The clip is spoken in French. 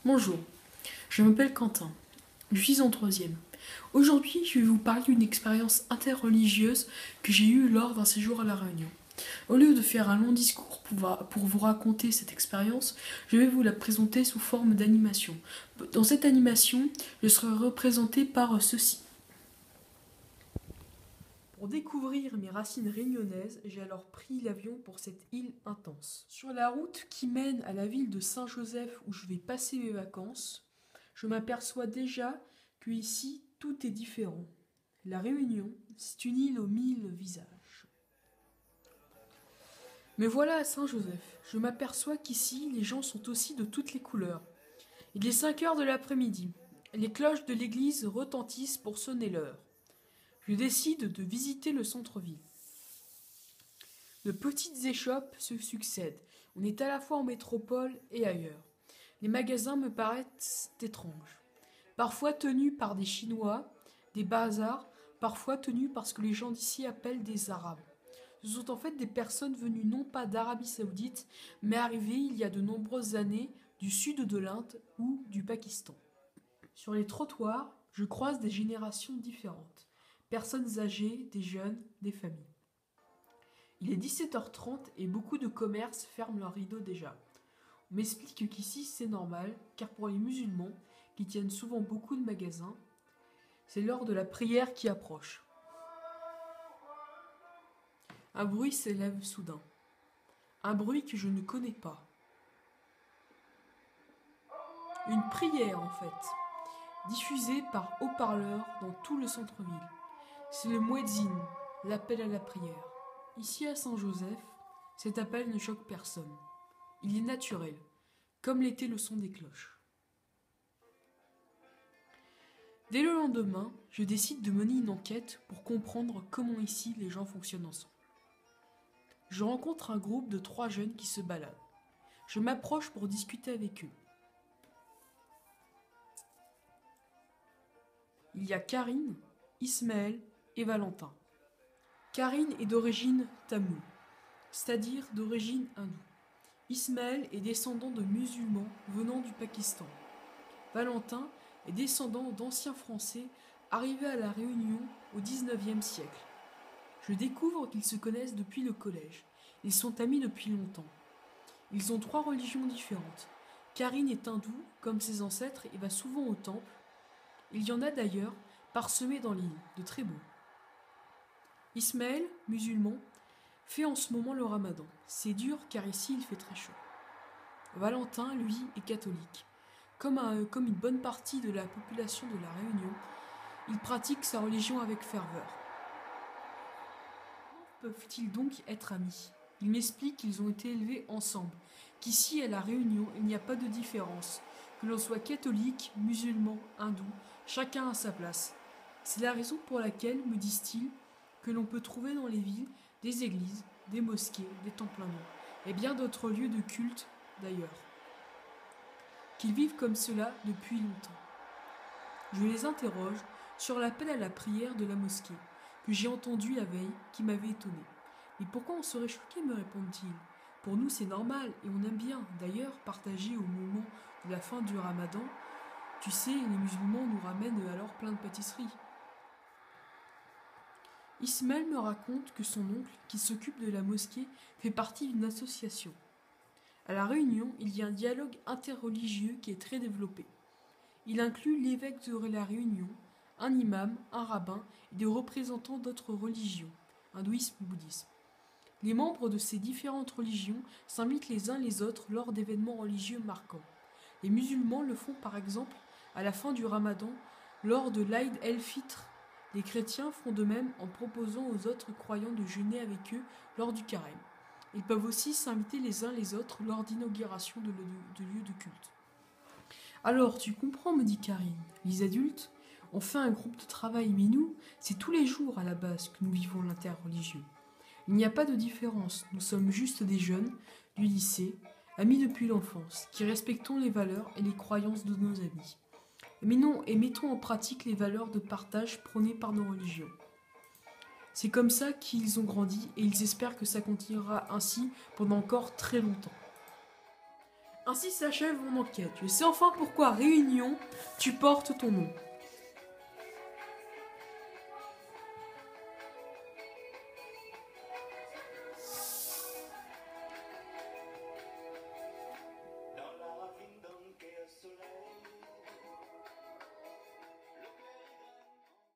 Bonjour, je m'appelle Quentin, je suis en troisième. Aujourd'hui, je vais vous parler d'une expérience interreligieuse que j'ai eue lors d'un séjour à La Réunion. Au lieu de faire un long discours pour vous raconter cette expérience, je vais vous la présenter sous forme d'animation. Dans cette animation, je serai représenté par ceci. Pour découvrir mes racines réunionnaises, j'ai alors pris l'avion pour cette île intense. Sur la route qui mène à la ville de Saint-Joseph où je vais passer mes vacances, je m'aperçois déjà que ici tout est différent. La Réunion, c'est une île aux mille visages. Mais voilà à Saint-Joseph, je m'aperçois qu'ici les gens sont aussi de toutes les couleurs. Il est 5 heures de l'après-midi. Les cloches de l'église retentissent pour sonner l'heure. Je décide de visiter le centre-ville. De petites échoppes se succèdent. On est à la fois en métropole et ailleurs. Les magasins me paraissent étranges. Parfois tenus par des Chinois, des bazars, parfois tenus par ce que les gens d'ici appellent des Arabes. Ce sont en fait des personnes venues non pas d'Arabie Saoudite, mais arrivées il y a de nombreuses années du sud de l'Inde ou du Pakistan. Sur les trottoirs, je croise des générations différentes. Personnes âgées, des jeunes, des familles. Il est 17h30 et beaucoup de commerces ferment leurs rideaux déjà. On m'explique qu'ici c'est normal, car pour les musulmans, qui tiennent souvent beaucoup de magasins, c'est l'heure de la prière qui approche. Un bruit s'élève soudain. Un bruit que je ne connais pas. Une prière en fait, diffusée par haut-parleur dans tout le centre-ville. C'est le muezzin, l'appel à la prière. Ici à Saint-Joseph, cet appel ne choque personne. Il est naturel, comme l'était le son des cloches. Dès le lendemain, je décide de mener une enquête pour comprendre comment ici les gens fonctionnent ensemble. Je rencontre un groupe de 3 jeunes qui se baladent. Je m'approche pour discuter avec eux. Il y a Karine, Ismaël et Valentin. Karine est d'origine tamoule, c'est-à-dire d'origine hindoue. Ismaël est descendant de musulmans venant du Pakistan. Valentin est descendant d'anciens Français arrivés à La Réunion au XIXe siècle. Je découvre qu'ils se connaissent depuis le collège. Ils sont amis depuis longtemps. Ils ont 3 religions différentes. Karine est hindoue, comme ses ancêtres, et va souvent au temple. Il y en a d'ailleurs parsemés dans l'île, de très beaux. Ismaël, musulman, fait en ce moment le ramadan. C'est dur car ici il fait très chaud. Valentin, lui, est catholique. Comme une bonne partie de la population de La Réunion, il pratique sa religion avec ferveur. Comment peuvent-ils donc être amis? Ils m'expliquent qu'ils ont été élevés ensemble, qu'ici à La Réunion il n'y a pas de différence, que l'on soit catholique, musulman, hindou, chacun a sa place. C'est la raison pour laquelle, me disent-ils, que l'on peut trouver dans les villes des églises, des mosquées, des temples hindous, et bien d'autres lieux de culte d'ailleurs. Qu'ils vivent comme cela depuis longtemps. Je les interroge sur l'appel à la prière de la mosquée, que j'ai entendu la veille, qui m'avait étonné. Mais pourquoi on serait choqué, me répondent-ils. Pour nous c'est normal, et on aime bien, d'ailleurs, partager au moment de la fin du ramadan. Tu sais, les musulmans nous ramènent alors plein de pâtisseries. Ismaël me raconte que son oncle, qui s'occupe de la mosquée, fait partie d'une association. À La Réunion, il y a un dialogue interreligieux qui est très développé. Il inclut l'évêque de La Réunion, un imam, un rabbin et des représentants d'autres religions, hindouisme, bouddhisme. Les membres de ces différentes religions s'invitent les uns les autres lors d'événements religieux marquants. Les musulmans le font par exemple à la fin du ramadan, lors de l'Aïd el-Fitr. Les chrétiens font de même en proposant aux autres croyants de jeûner avec eux lors du carême. Ils peuvent aussi s'inviter les uns les autres lors d'inauguration de lieux de culte. Alors, tu comprends, me dit Karine, les adultes, on fait un groupe de travail, mais nous, c'est tous les jours à la base que nous vivons l'interreligieux. Il n'y a pas de différence, nous sommes juste des jeunes, du lycée, amis depuis l'enfance, qui respectons les valeurs et les croyances de nos amis. Mais non, et mettons en pratique les valeurs de partage prônées par nos religions. C'est comme ça qu'ils ont grandi et ils espèrent que ça continuera ainsi pendant encore très longtemps. Ainsi s'achève mon enquête. Je sais enfin pourquoi Réunion, tu portes ton nom.